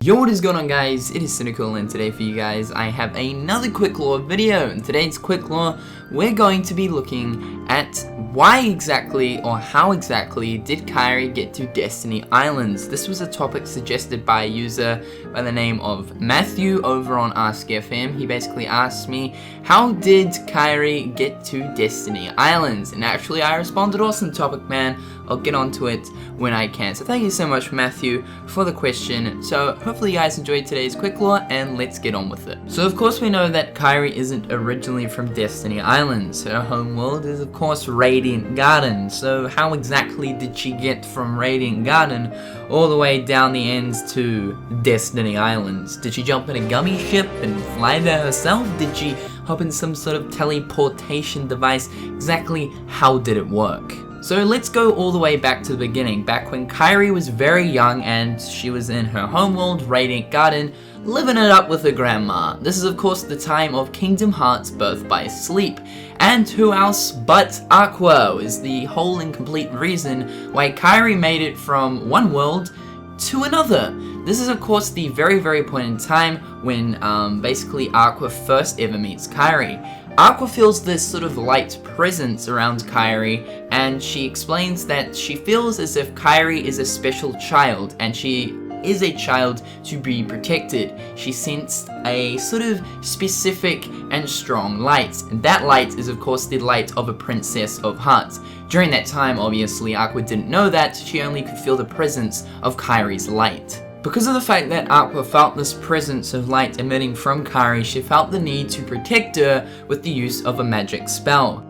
Yo, what is going on, guys? It is Cynnnical, and today for you guys I have another quick lore video. In today's quick lore, we're going to be looking at why exactly or how exactly did Kairi get to Destiny Islands. This was a topic suggested by a user by the name of Matthew over on AskFM. He basically asked me, how did Kairi get to Destiny Islands? And actually I responded, awesome topic, man. I'll get onto it when I can. So thank you so much, Matthew, for the question. So hopefully you guys enjoyed today's quick lore, and let's get on with it. So of course we know that Kairi isn't originally from Destiny Islands. Her homeworld is of course Radiant Garden. So how exactly did she get from Radiant Garden all the way down the ends to Destiny Islands? Did she jump in a gummy ship and fly there herself? Did she hop in some sort of teleportation device? Exactly how did it work? So let's go all the way back to the beginning, back when Kairi was very young and she was in her homeworld, Radiant Garden, living it up with her grandma. This is of course the time of Kingdom Hearts Birth by Sleep. And who else but Aqua is the whole and complete reason why Kairi made it from one world to another. This is of course the very point in time when basically Aqua first ever meets Kairi. Aqua feels this sort of light presence around Kairi, and she explains that she feels as if Kairi is a special child, and she is a child to be protected. She sensed a sort of specific and strong light, and that light is of course the light of a princess of hearts. During that time, obviously, Aqua didn't know that, she only could feel the presence of Kairi's light. Because of the fact that Aqua felt this presence of light emitting from Kairi, she felt the need to protect her with the use of a magic spell.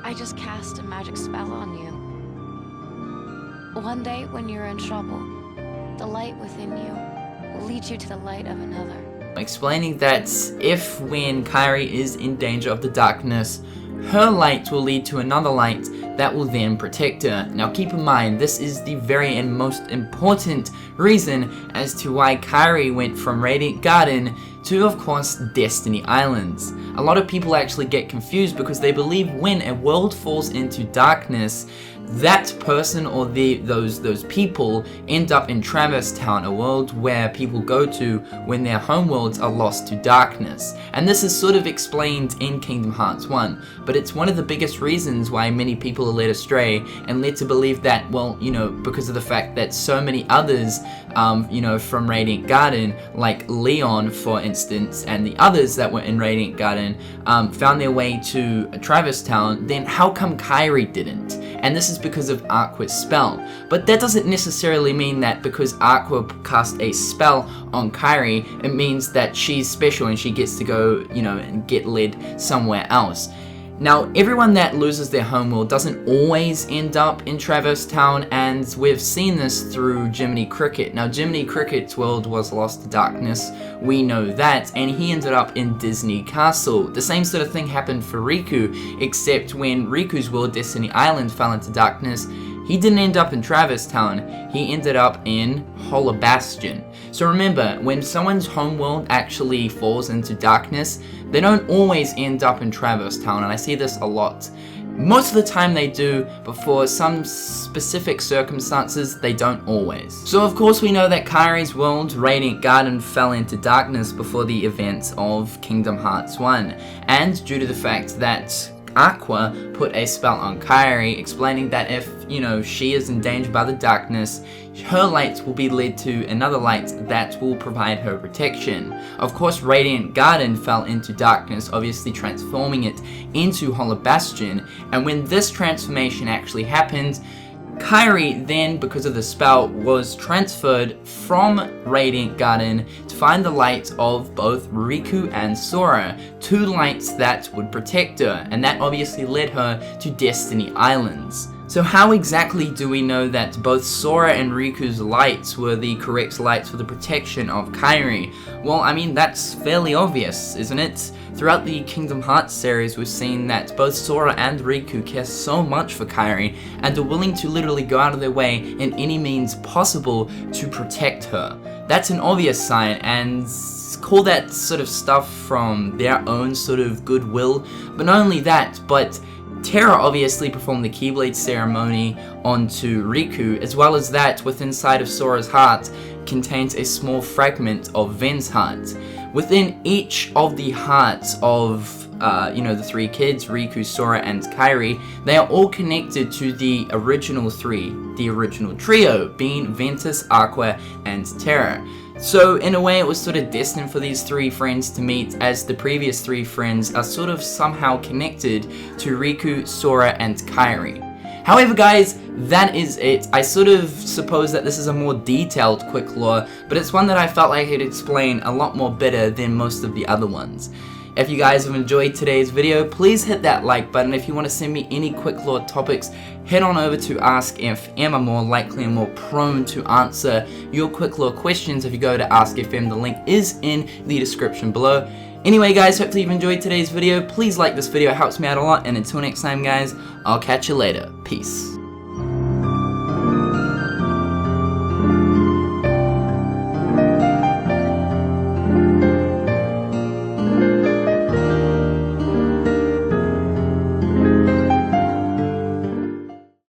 I just cast a magic spell on you. One day when you're in trouble, the light within you will lead you to the light of another. Explaining that if when Kairi is in danger of the darkness, her light will lead to another light that will then protect her. Now keep in mind, this is the very and most important reason as to why Kairi went from Radiant Garden to, of course, Destiny Islands. A lot of people actually get confused because they believe when a world falls into darkness, that person or those people end up in Traverse Town, a world where people go to when their homeworlds are lost to darkness. And this is sort of explained in Kingdom Hearts 1, but it's one of the biggest reasons why many people are led astray and led to believe that, well, you know, because of the fact that so many others, you know, from Radiant Garden, like Leon, for instance, and the others that were in Radiant Garden, found their way to Traverse Town, then how come Kairi didn't? And this is because of Aqua's spell. But that doesn't necessarily mean that because Aqua cast a spell on Kairi, it means that she's special and she gets to go, you know, and get led somewhere else. Now, everyone that loses their homeworld doesn't always end up in Traverse Town, and we've seen this through Jiminy Cricket. Now, Jiminy Cricket's world was lost to darkness, we know that, and he ended up in Disney Castle. The same sort of thing happened for Riku, except when Riku's world, Destiny Island, fell into darkness, he didn't end up in Traverse Town, he ended up in Hollow Bastion. So remember, when someone's homeworld actually falls into darkness, they don't always end up in Traverse Town, and I see this a lot. Most of the time they do, but for some specific circumstances, they don't always. So of course we know that Kairi's world, Radiant Garden, fell into darkness before the events of Kingdom Hearts 1, and due to the fact that Aqua put a spell on Kairi, explaining that if, you know, she is in danger by the darkness, her light will be led to another light that will provide her protection. Of course, Radiant Garden fell into darkness, obviously transforming it into Hollow Bastion, and when this transformation actually happened, Kairi then, because of the spell, was transferred from Radiant Garden to find the light of both Riku and Sora, two lights that would protect her, and that obviously led her to Destiny Islands. So how exactly do we know that both Sora and Riku's lights were the correct lights for the protection of Kairi? Well, I mean, that's fairly obvious, isn't it? Throughout the Kingdom Hearts series, we've seen that both Sora and Riku care so much for Kairi and are willing to literally go out of their way in any means possible to protect her. That's an obvious sign, and call that sort of stuff from their own sort of goodwill. But not only that, but Terra obviously performed the Keyblade ceremony onto Riku, as well as that within inside of Sora's heart contains a small fragment of Ven's heart. Within each of the hearts of the three kids, Riku, Sora, and Kairi, they are all connected to the original three, the original trio, being Ventus, Aqua, and Terra. So in a way it was sort of destined for these three friends to meet, as the previous three friends are sort of somehow connected to Riku, Sora, and Kairi. However guys, that is it. I sort of suppose that this is a more detailed quick lore, but it's one that I felt like I could explain a lot more better than most of the other ones. If you guys have enjoyed today's video, please hit that like button. If you want to send me any quick lore topics, head on over to Ask FM. I'm more likely and more prone to answer your quick lore questions if you go to Ask FM. The link is in the description below. Anyway guys, hopefully you've enjoyed today's video. Please like this video, it helps me out a lot. And until next time guys, I'll catch you later. Peace.